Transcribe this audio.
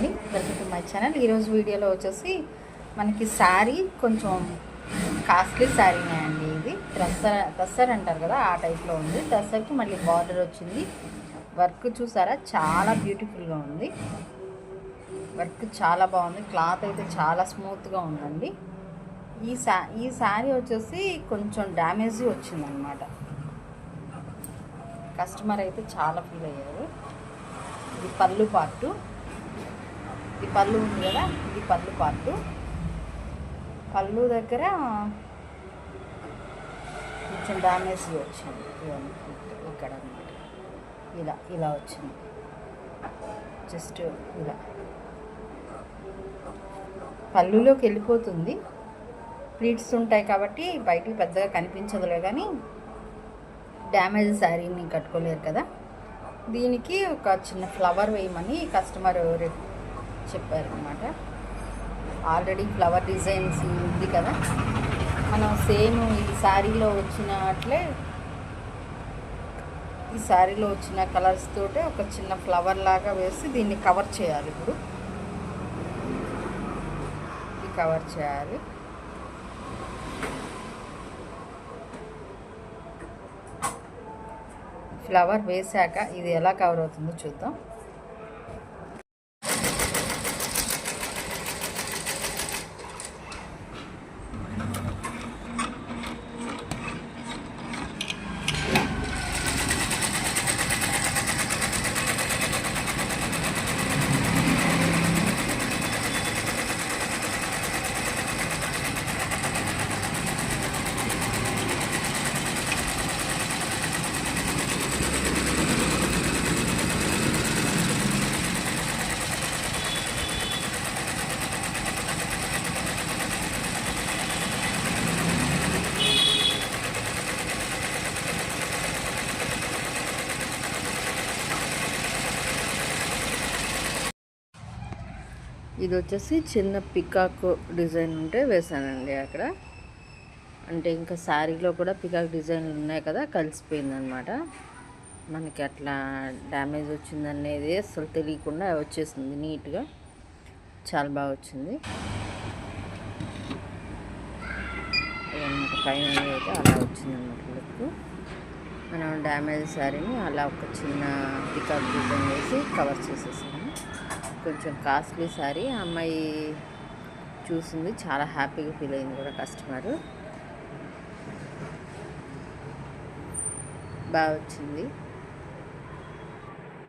అండి, welcome to my channel. ఈరోజు వీడియోలో వచ్చేసి మనకి శారీ కొంచెం కాస్ట్లీ శారీనే అండి. ఇది టస్సర్ అంటారు కదా, ఆ టైప్లో ఉంది. టస్సర్కి మళ్ళీ బార్డర్ వచ్చింది. వర్క్ చూసారా, చాలా బ్యూటిఫుల్గా ఉంది. వర్క్ చాలా బాగుంది. క్లాత్ అయితే చాలా స్మూత్గా ఉందండి. ఈ శారీ వచ్చేసి కొంచెం డ్యామేజ్ వచ్చిందనమాట. కస్టమర్ అయితే చాలా ఫీల్ అయ్యారు. ఇది పళ్ళు పార్టు, ఇది పళ్ళు ఉంది కదా, ఇది పళ్ళు పార్టు. పళ్ళు దగ్గర కొంచెం డ్యామేజ్ వచ్చింది ఇక్కడ అనమాట. ఇలా వచ్చింది, జస్ట్ ఇలా పళ్ళులోకి వెళ్ళిపోతుంది. ప్లీట్స్ ఉంటాయి కాబట్టి బయటికి పెద్దగా కనిపించదులే, కానీ డ్యామేజ్ శారీని కట్టుకోలేరు కదా. దీనికి ఒక చిన్న ఫ్లవర్ వేయమని కస్టమర్ చెప్పారనమాట. ఆల్రెడీ ఫ్లవర్ డిజైన్స్ ఉంది కదా, మనం సేమ్ ఈ శారీలో వచ్చినట్లే, ఈ శారీలో వచ్చిన కలర్స్ తోటే ఒక చిన్న ఫ్లవర్ లాగా వేసి దీన్ని కవర్ చేయాలి. ఇప్పుడు ఇది కవర్ చేయాలి. ఫ్లవర్ వేసాక ఇది ఎలా కవర్ అవుతుందో చూద్దాం. ఇది వచ్చేసి చిన్న పికాక్ డిజైన్ ఉంటే వేసానండి అక్కడ. అంటే ఇంకా శారీలో కూడా పికాక్ డిజైన్లు ఉన్నాయి కదా, కలిసిపోయిందనమాట. మనకి అట్లా డ్యామేజ్ వచ్చిందనేది అసలు తెలియకుండా వచ్చేసింది నీట్గా. చాలా బాగా వచ్చింది అనమాట. ఫైనల్ అయితే అలా వచ్చిందన్నమాట లుక్. మనం డ్యామేజ్ శారీని అలా ఒక చిన్న పికాక్ డిజైన్ వేసి కవర్ చేసేసాము. కొంచెం కాస్ట్లీ శారీ. ఆ అమ్మాయి చూసింది, చాలా హ్యాపీగా ఫీల్ అయింది కూడా కస్టమర్. బాగా వచ్చింది.